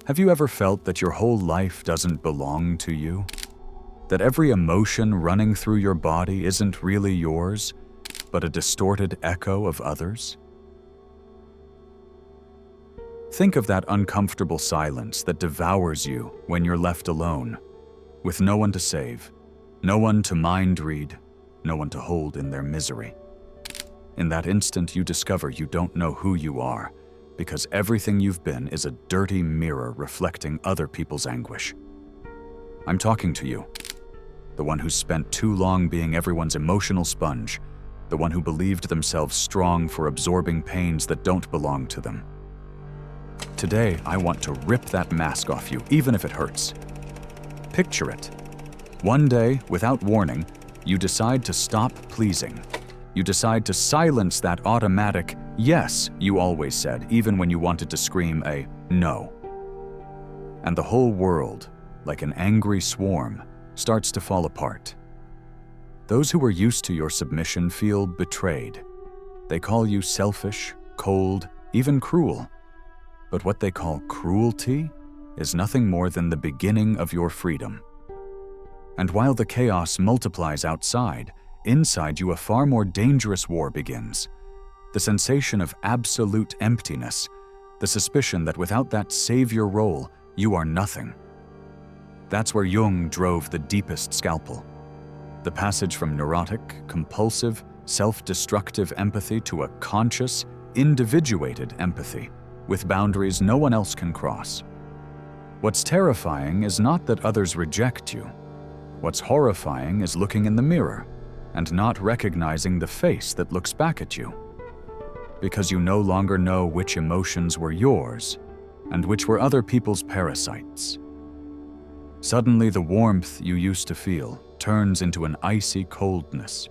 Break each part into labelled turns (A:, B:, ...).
A: Have you ever felt that your whole life doesn't belong to you? That every emotion running through your body isn't really yours, but a distorted echo of others? Think of that uncomfortable silence that devours you when you're left alone, with no one to save, no one to mind read, no one to hold in their misery. In that instant, you discover you don't know who you are, because everything you've been is a dirty mirror reflecting other people's anguish. I'm talking to you, the one who's spent too long being everyone's emotional sponge, the one who believed themselves strong for absorbing pains that don't belong to them. Today, I want to rip that mask off you, even if it hurts. Picture it. One day, without warning, you decide to stop pleasing. You decide to silence that automatic yes you always said, even when you wanted to scream a no. And the whole world, like an angry swarm, starts to fall apart. Those who were used to your submission feel betrayed. They call you selfish, cold, even cruel. But what they call cruelty is nothing more than the beginning of your freedom. And while the chaos multiplies outside, inside you a far more dangerous war begins. The sensation of absolute emptiness, the suspicion that without that savior role, you are nothing. That's where Jung drove the deepest scalpel. The passage from neurotic, compulsive, self-destructive empathy to a conscious, individuated empathy, with boundaries no one else can cross. What's terrifying is not that others reject you. What's horrifying is looking in the mirror and not recognizing the face that looks back at you, because you no longer know which emotions were yours and which were other people's parasites. Suddenly, the warmth you used to feel turns into an icy coldness.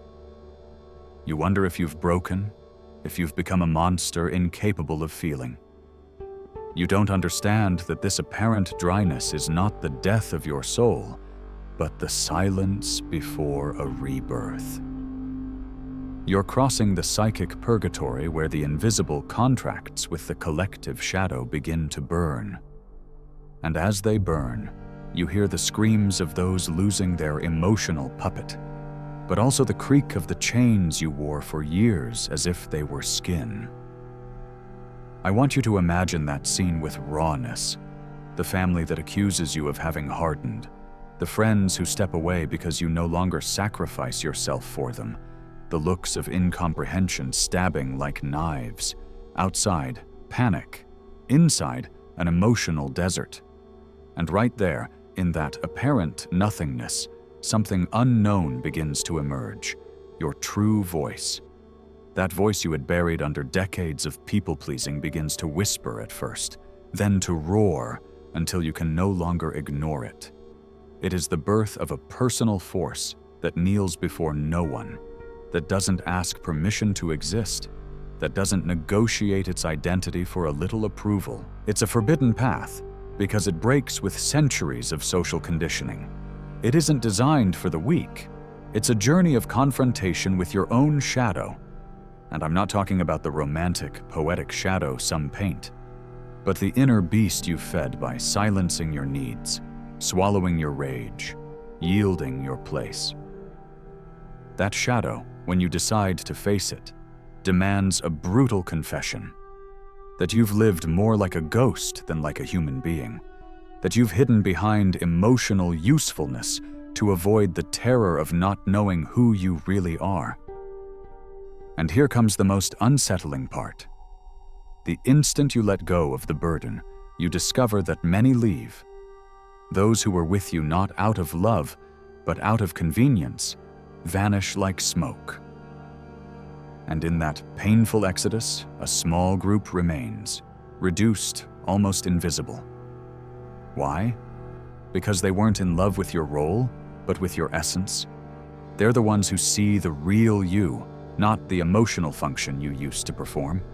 A: You wonder if you've broken, if you've become a monster incapable of feeling. You don't understand that this apparent dryness is not the death of your soul, but the silence before a rebirth. You're crossing the psychic purgatory where the invisible contracts with the collective shadow begin to burn. And as they burn, you hear the screams of those losing their emotional puppet, but also the creak of the chains you wore for years as if they were skin. I want you to imagine that scene with rawness, the family that accuses you of having hardened, the friends who step away because you no longer sacrifice yourself for them, the looks of incomprehension stabbing like knives. Outside, panic. Inside, an emotional desert. And right there, in that apparent nothingness, something unknown begins to emerge, your true voice. That voice you had buried under decades of people-pleasing begins to whisper at first, then to roar until you can no longer ignore it. It is the birth of a personal force that kneels before no one, that doesn't ask permission to exist, that doesn't negotiate its identity for a little approval. It's a forbidden path because it breaks with centuries of social conditioning. It isn't designed for the weak. It's a journey of confrontation with your own shadow. And I'm not talking about the romantic, poetic shadow some paint, but the inner beast you fed by silencing your needs, swallowing your rage, yielding your place. That shadow, when you decide to face it, demands a brutal confession. That you've lived more like a ghost than like a human being. That you've hidden behind emotional usefulness to avoid the terror of not knowing who you really are. And here comes the most unsettling part. The instant you let go of the burden, you discover that many leave. Those who were with you not out of love, but out of convenience, vanish like smoke. And in that painful exodus, a small group remains, reduced, almost invisible. Why? Because they weren't in love with your role, but with your essence. They're the ones who see the real you, not the emotional function you used to perform.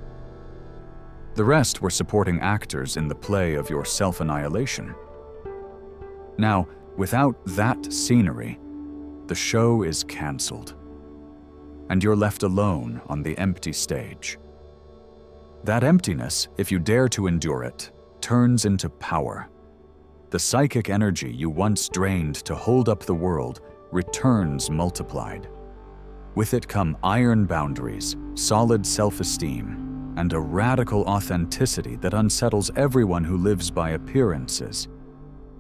A: The rest were supporting actors in the play of your self-annihilation. Now, without that scenery, the show is canceled, and you're left alone on the empty stage. That emptiness, if you dare to endure it, turns into power. the psychic energy you once drained to hold up the world returns multiplied. With it come iron boundaries, solid self-esteem, and a radical authenticity that unsettles everyone who lives by appearances.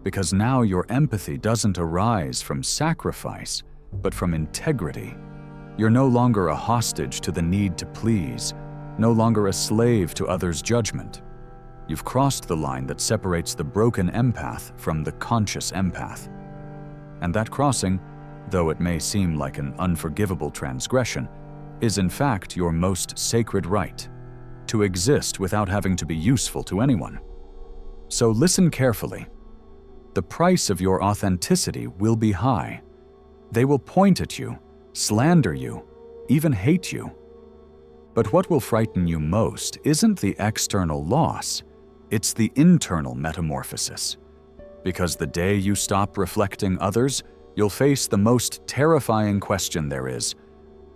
A: Because now your empathy doesn't arise from sacrifice, but from integrity. You're no longer a hostage to the need to please, no longer a slave to others' judgment. You've crossed the line that separates the broken empath from the conscious empath. And that crossing, though it may seem like an unforgivable transgression, is in fact your most sacred right, to exist without having to be useful to anyone. So listen carefully. The price of your authenticity will be high. They will point at you, slander you, even hate you. But what will frighten you most isn't the external loss, it's the internal metamorphosis. Because the day you stop reflecting others, you'll face the most terrifying question there is: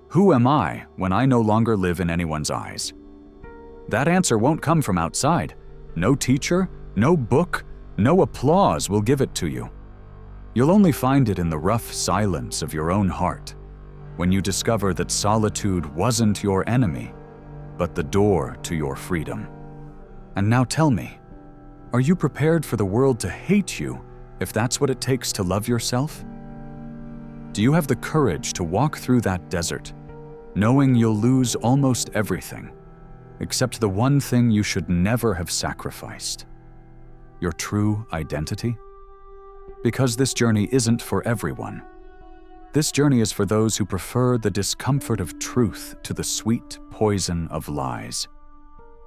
A: who am I when I no longer live in anyone's eyes? That answer won't come from outside. No teacher, no book, no applause will give it to you. You'll only find it in the rough silence of your own heart, when you discover that solitude wasn't your enemy, but the door to your freedom. And now tell me, are you prepared for the world to hate you if that's what it takes to love yourself? Do you have the courage to walk through that desert, knowing you'll lose almost everything, except the one thing you should never have sacrificed? Your true identity? Because this journey isn't for everyone. This journey is for those who prefer the discomfort of truth to the sweet poison of lies.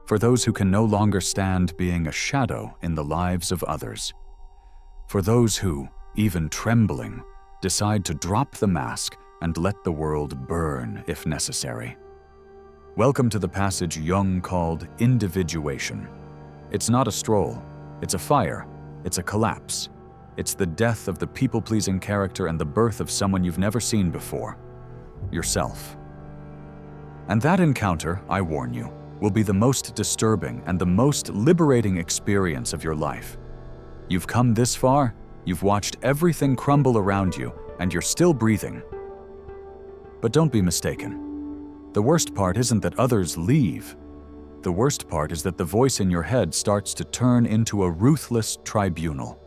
A: For those who can no longer stand being a shadow in the lives of others. For those who, even trembling, decide to drop the mask and let the world burn if necessary. Welcome to the passage Jung called individuation. It's not a stroll, it's a fire, it's a collapse. It's the death of the people-pleasing character and the birth of someone you've never seen before, yourself. And that encounter, I warn you, will be the most disturbing and the most liberating experience of your life. You've come this far, you've watched everything crumble around you, and you're still breathing. But don't be mistaken. The worst part isn't that others leave. The worst part is that the voice in your head starts to turn into a ruthless tribunal.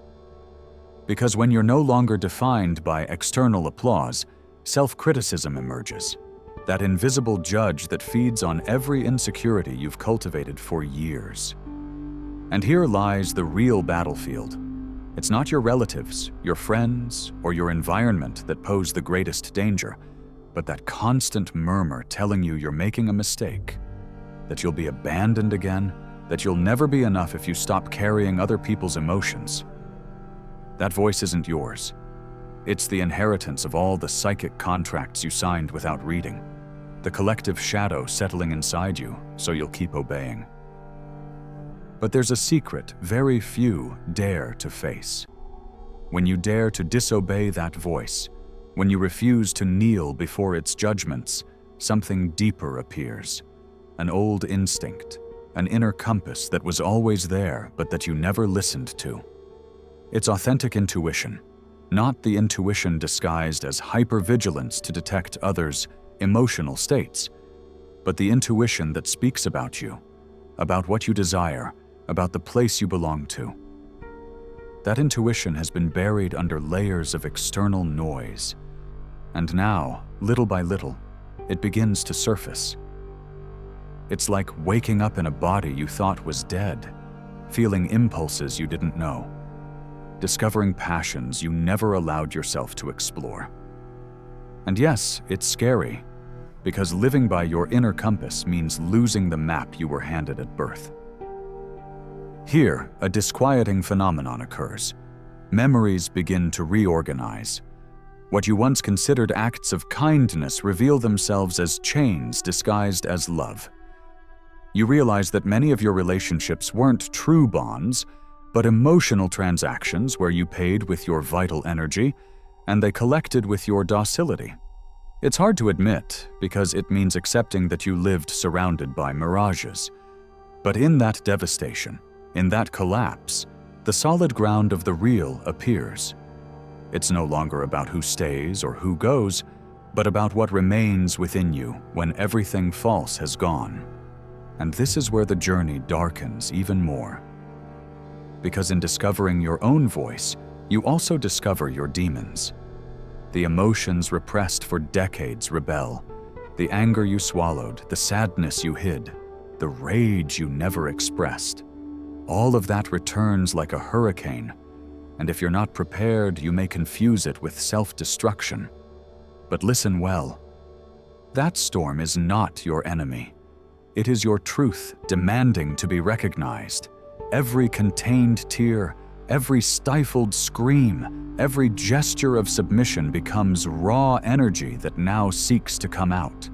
A: Because when you're no longer defined by external applause, self-criticism emerges. That invisible judge that feeds on every insecurity you've cultivated for years. And here lies the real battlefield. It's not your relatives, your friends, or your environment that pose the greatest danger, but that constant murmur telling you you're making a mistake, that you'll be abandoned again, that you'll never be enough if you stop carrying other people's emotions. That voice isn't yours. It's the inheritance of all the psychic contracts you signed without reading, the collective shadow settling inside you so you'll keep obeying. But there's a secret very few dare to face. When you dare to disobey that voice, when you refuse to kneel before its judgments, something deeper appears. An old instinct, an inner compass that was always there but that you never listened to. It's authentic intuition, not the intuition disguised as hypervigilance to detect others' emotional states, but the intuition that speaks about you, about what you desire, about the place you belong to. That intuition has been buried under layers of external noise, and now, little by little, it begins to surface. It's like waking up in a body you thought was dead, feeling impulses you didn't know, discovering passions you never allowed yourself to explore. And yes, it's scary, because living by your inner compass means losing the map you were handed at birth. Here, a disquieting phenomenon occurs. Memories begin to reorganize. What you once considered acts of kindness reveal themselves as chains disguised as love. You realize that many of your relationships weren't true bonds, but emotional transactions where you paid with your vital energy, and they collected with your docility. It's hard to admit, because it means accepting that you lived surrounded by mirages. But in that devastation, in that collapse, the solid ground of the real appears. It's no longer about who stays or who goes, but about what remains within you when everything false has gone. And this is where the journey darkens even more. Because in discovering your own voice, you also discover your demons. The emotions repressed for decades rebel. The anger you swallowed, the sadness you hid, the rage you never expressed. All of that returns like a hurricane, and if you're not prepared, you may confuse it with self-destruction. But listen well. That storm is not your enemy. It is your truth demanding to be recognized. Every contained tear, every stifled scream, every gesture of submission becomes raw energy that now seeks to come out.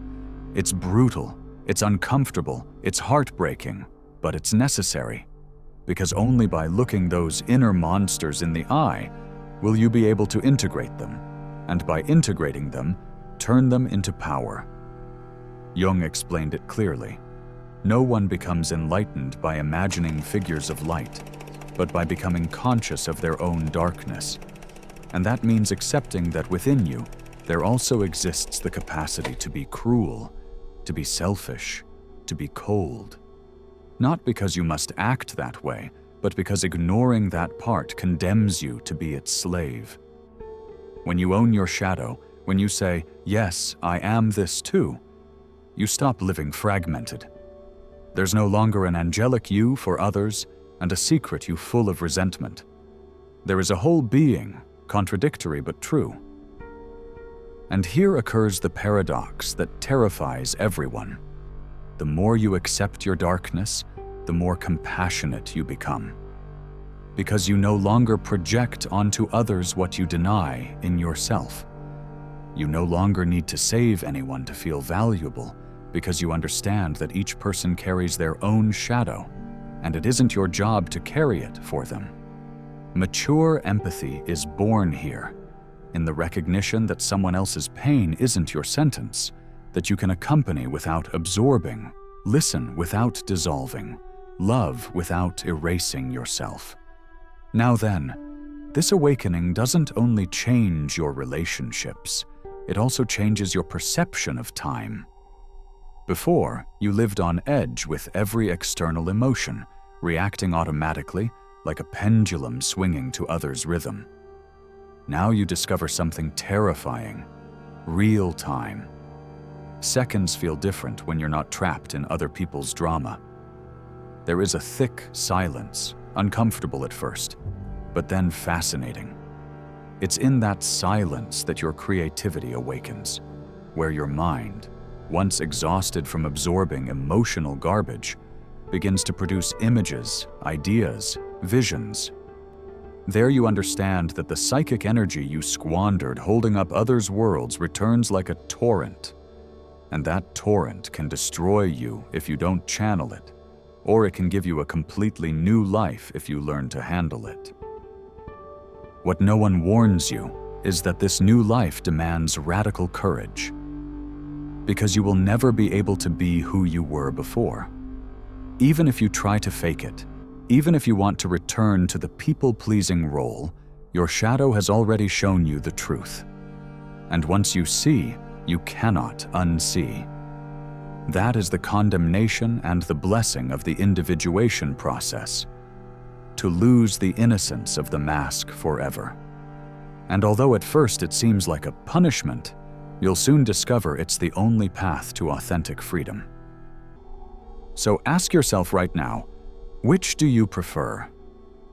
A: It's brutal, it's uncomfortable, it's heartbreaking, but it's necessary. Because only by looking those inner monsters in the eye will you be able to integrate them, and by integrating them, turn them into power. Jung explained it clearly. No one becomes enlightened by imagining figures of light, but by becoming conscious of their own darkness. And that means accepting that within you, there also exists the capacity to be cruel, to be selfish, to be cold. Not because you must act that way, but because ignoring that part condemns you to be its slave. When you own your shadow, when you say, "Yes, I am this too," you stop living fragmented. There's no longer an angelic you for others and a secret you full of resentment. There is a whole being, contradictory but true. And here occurs the paradox that terrifies everyone. The more you accept your darkness, the more compassionate you become. Because you no longer project onto others what you deny in yourself. You no longer need to save anyone to feel valuable, because you understand that each person carries their own shadow, and it isn't your job to carry it for them. Mature empathy is born here, in the recognition that someone else's pain isn't your sentence, that you can accompany without absorbing, listen without dissolving, love without erasing yourself. Now then, this awakening doesn't only change your relationships, it also changes your perception of time. Before, you lived on edge with every external emotion, reacting automatically, like a pendulum swinging to others' rhythm. Now you discover something terrifying: real time. Seconds feel different when you're not trapped in other people's drama. There is a thick silence, uncomfortable at first, but then fascinating. It's in that silence that your creativity awakens, where your mind, once exhausted from absorbing emotional garbage, begins to produce images, ideas, visions. There you understand that the psychic energy you squandered holding up others' worlds returns like a torrent. And that torrent can destroy you if you don't channel it, or it can give you a completely new life if you learn to handle it. What no one warns you is that this new life demands radical courage, because you will never be able to be who you were before. Even if you try to fake it, even if you want to return to the people-pleasing role, your shadow has already shown you the truth. And once you see, you cannot unsee. That is the condemnation and the blessing of the individuation process, to lose the innocence of the mask forever. And although at first it seems like a punishment, you'll soon discover it's the only path to authentic freedom. So ask yourself right now, which do you prefer?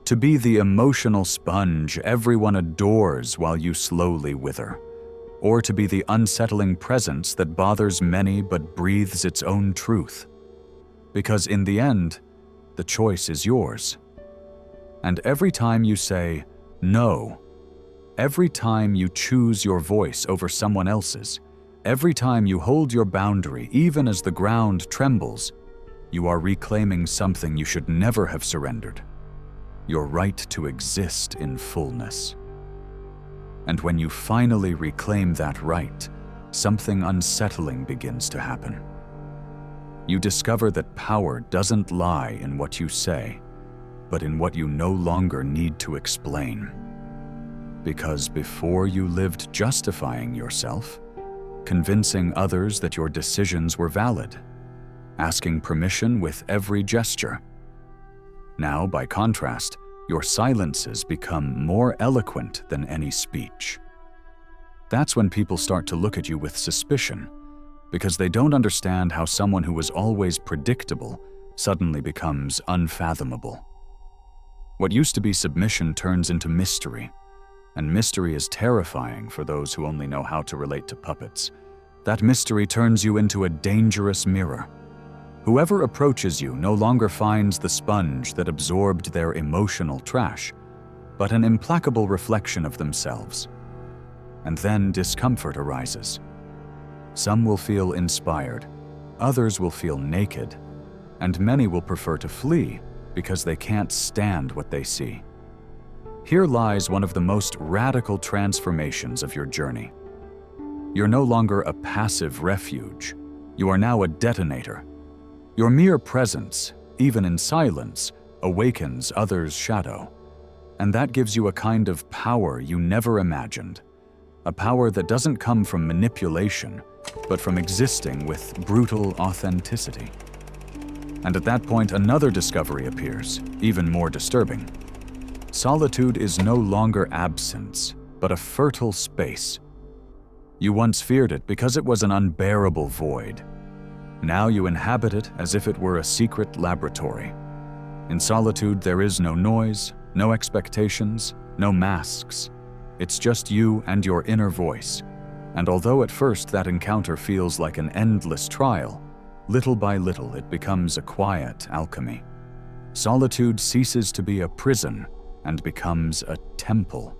A: To be the emotional sponge everyone adores while you slowly wither? Or to be the unsettling presence that bothers many but breathes its own truth? Because in the end, the choice is yours. And every time you say, no, every time you choose your voice over someone else's, every time you hold your boundary even as the ground trembles, you are reclaiming something you should never have surrendered: your right to exist in fullness. And when you finally reclaim that right, something unsettling begins to happen. You discover that power doesn't lie in what you say, but in what you no longer need to explain. Because before you lived justifying yourself, convincing others that your decisions were valid, asking permission with every gesture. Now, by contrast, your silences become more eloquent than any speech. That's when people start to look at you with suspicion, because they don't understand how someone who was always predictable suddenly becomes unfathomable. What used to be submission turns into mystery, and mystery is terrifying for those who only know how to relate to puppets. That mystery turns you into a dangerous mirror. Whoever approaches you no longer finds the sponge that absorbed their emotional trash, but an implacable reflection of themselves. And then discomfort arises. Some will feel inspired, others will feel naked, and many will prefer to flee because they can't stand what they see. Here lies one of the most radical transformations of your journey. You're no longer a passive refuge. You are now a detonator. Your mere presence, even in silence, awakens others' shadow. And that gives you a kind of power you never imagined. A power that doesn't come from manipulation, but from existing with brutal authenticity. And at that point, another discovery appears, even more disturbing. Solitude is no longer absence, but a fertile space. You once feared it because it was an unbearable void. Now you inhabit it as if it were a secret laboratory. In solitude, there is no noise, no expectations, no masks. It's just you and your inner voice. And although at first that encounter feels like an endless trial, little by little it becomes a quiet alchemy. Solitude ceases to be a prison and becomes a temple.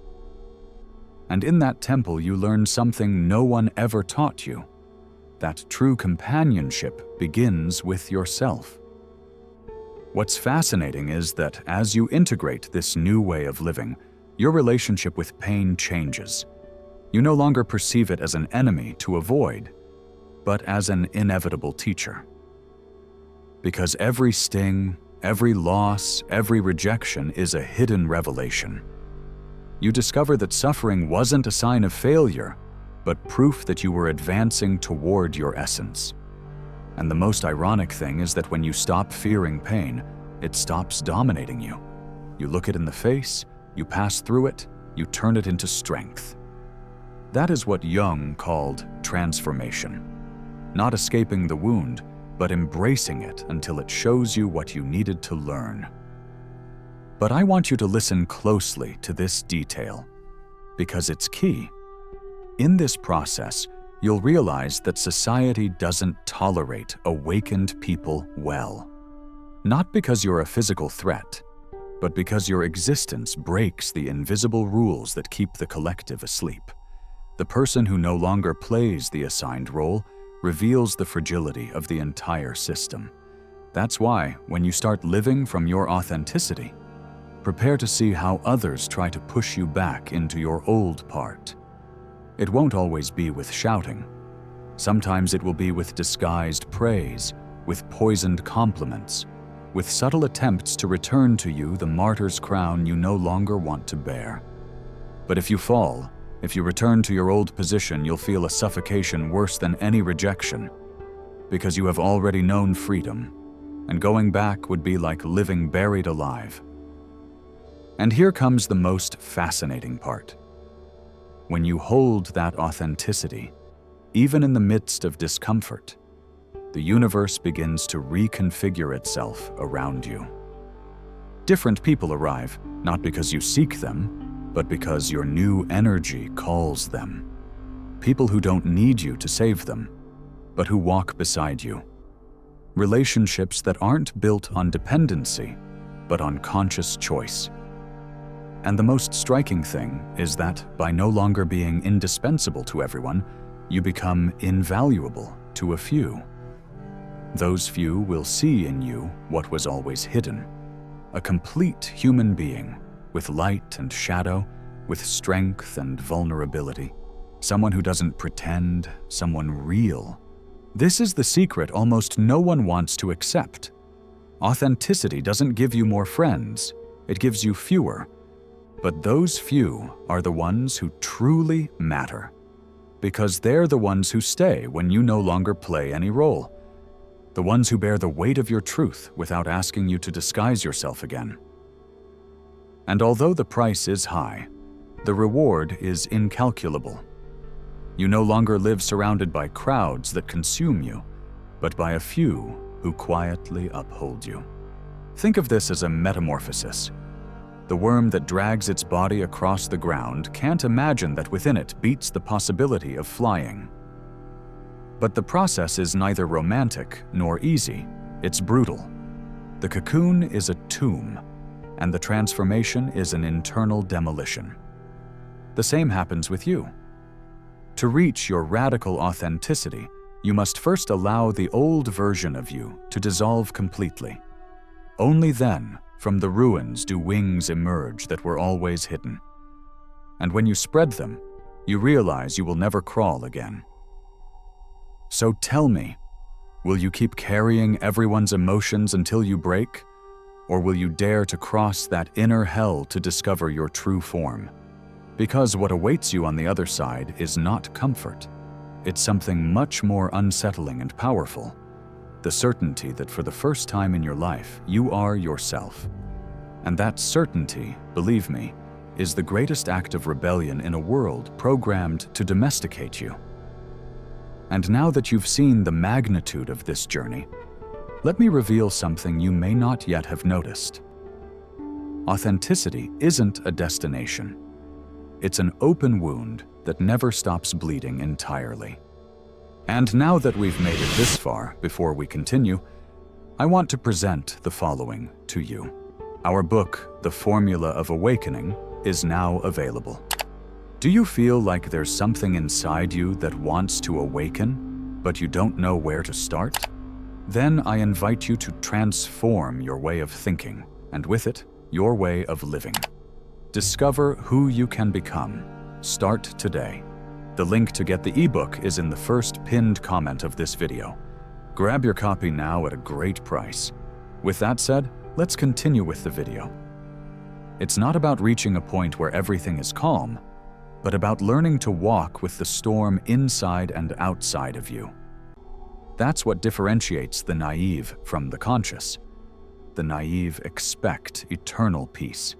A: And in that temple you learn something no one ever taught you. That true companionship begins with yourself. What's fascinating is that as you integrate this new way of living, your relationship with pain changes. You no longer perceive it as an enemy to avoid, but as an inevitable teacher. Because every sting, every loss, every rejection is a hidden revelation. You discover that suffering wasn't a sign of failure, but proof that you were advancing toward your essence. And the most ironic thing is that when you stop fearing pain, it stops dominating you. You look it in the face, you pass through it, you turn it into strength. That is what Jung called transformation. Not escaping the wound, but embracing it until it shows you what you needed to learn. But I want you to listen closely to this detail, because it's key. In this process, you'll realize that society doesn't tolerate awakened people well. Not because you're a physical threat, but because your existence breaks the invisible rules that keep the collective asleep. The person who no longer plays the assigned role reveals the fragility of the entire system. That's why, when you start living from your authenticity, prepare to see how others try to push you back into your old part. It won't always be with shouting. Sometimes it will be with disguised praise, with poisoned compliments, with subtle attempts to return to you the martyr's crown you no longer want to bear. But if you fall, if you return to your old position, you'll feel a suffocation worse than any rejection, because you have already known freedom, and going back would be like living buried alive. And here comes the most fascinating part. When you hold that authenticity, even in the midst of discomfort, the universe begins to reconfigure itself around you. Different people arrive, not because you seek them, but because your new energy calls them. People who don't need you to save them, but who walk beside you. Relationships that aren't built on dependency, but on conscious choice. And the most striking thing is that by no longer being indispensable to everyone, you become invaluable to a few. Those few will see in you what was always hidden, a complete human being with light and shadow, with strength and vulnerability, someone who doesn't pretend, someone real. This is the secret almost no one wants to accept. Authenticity doesn't give you more friends, it gives you fewer. But those few are the ones who truly matter, because they're the ones who stay when you no longer play any role, the ones who bear the weight of your truth without asking you to disguise yourself again. And although the price is high, the reward is incalculable. You no longer live surrounded by crowds that consume you, but by a few who quietly uphold you. Think of this as a metamorphosis. The worm that drags its body across the ground can't imagine that within it beats the possibility of flying. But the process is neither romantic nor easy, it's brutal. The cocoon is a tomb, and the transformation is an internal demolition. The same happens with you. To reach your radical authenticity, you must first allow the old version of you to dissolve completely. Only then, from the ruins, do wings emerge that were always hidden. And when you spread them, you realize you will never crawl again. So tell me, will you keep carrying everyone's emotions until you break? Or will you dare to cross that inner hell to discover your true form? Because what awaits you on the other side is not comfort. It's something much more unsettling and powerful. The certainty that for the first time in your life, you are yourself. And that certainty, believe me, is the greatest act of rebellion in a world programmed to domesticate you. And now that you've seen the magnitude of this journey, let me reveal something you may not yet have noticed. Authenticity isn't a destination. It's an open wound that never stops bleeding entirely. And now that we've made it this far, before we continue, I want to present the following to you. Our book, The Formula of Awakening, is now available. Do you feel like there's something inside you that wants to awaken, but you don't know where to start? Then I invite you to transform your way of thinking, and with it, your way of living. Discover who you can become. Start today. The link to get the ebook is in the first pinned comment of this video. Grab your copy now at a great price. With that said, let's continue with the video. It's not about reaching a point where everything is calm, but about learning to walk with the storm inside and outside of you. That's what differentiates the naive from the conscious. The naive expect eternal peace.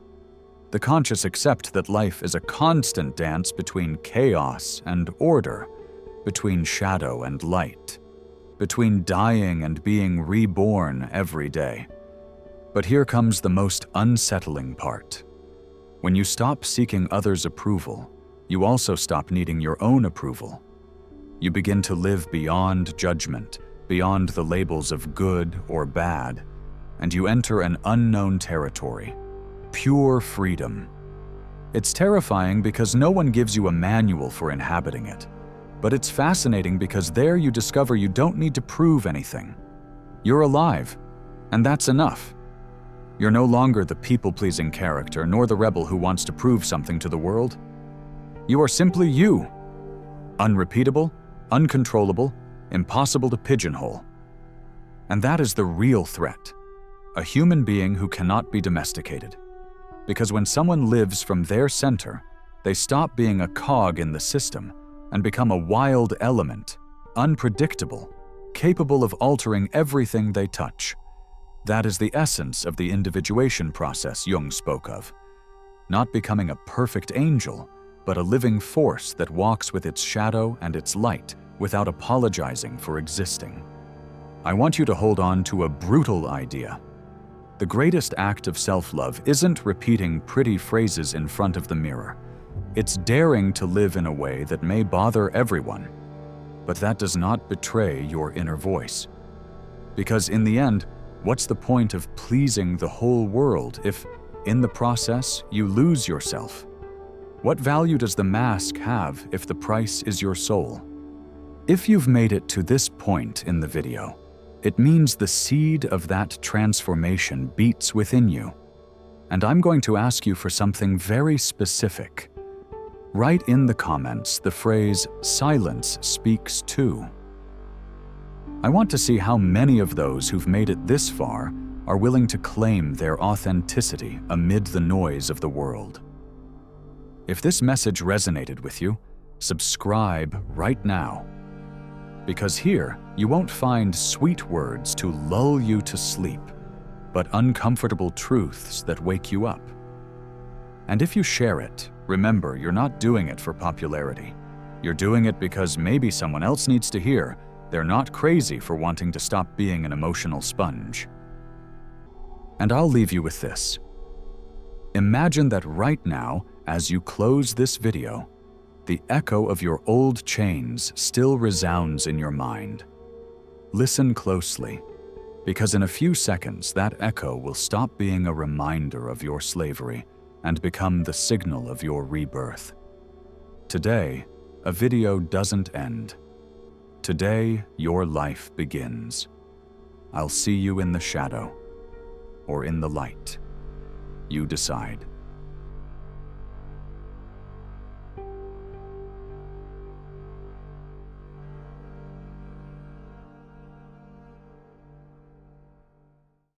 A: The conscious accept that life is a constant dance between chaos and order, between shadow and light, between dying and being reborn every day. But here comes the most unsettling part. When you stop seeking others' approval, you also stop needing your own approval. You begin to live beyond judgment, beyond the labels of good or bad, and you enter an unknown territory. Pure freedom. It's terrifying because no one gives you a manual for inhabiting it. But it's fascinating because there you discover you don't need to prove anything. You're alive, and that's enough. You're no longer the people-pleasing character, nor the rebel who wants to prove something to the world. You are simply you. Unrepeatable, uncontrollable, impossible to pigeonhole. And that is the real threat. A human being who cannot be domesticated. Because when someone lives from their center, they stop being a cog in the system and become a wild element, unpredictable, capable of altering everything they touch. That is the essence of the individuation process Jung spoke of. Not becoming a perfect angel, but a living force that walks with its shadow and its light without apologizing for existing. I want you to hold on to a brutal idea. The greatest act of self-love isn't repeating pretty phrases in front of the mirror. It's daring to live in a way that may bother everyone, but that does not betray your inner voice. Because in the end, what's the point of pleasing the whole world if, in the process, you lose yourself? What value does the mask have if the price is your soul? If you've made it to this point in the video, it means the seed of that transformation beats within you. And I'm going to ask you for something very specific. Write in the comments the phrase, "Silence speaks too." I want to see how many of those who've made it this far are willing to claim their authenticity amid the noise of the world. If this message resonated with you, subscribe right now. Because here, you won't find sweet words to lull you to sleep, but uncomfortable truths that wake you up. And if you share it, remember you're not doing it for popularity. You're doing it because maybe someone else needs to hear they're not crazy for wanting to stop being an emotional sponge. And I'll leave you with this. Imagine that right now, as you close this video, the echo of your old chains still resounds in your mind. Listen closely, because in a few seconds that echo will stop being a reminder of your slavery and become the signal of your rebirth. Today, a video doesn't end. Today, your life begins. I'll see you in the shadow or in the light. You decide.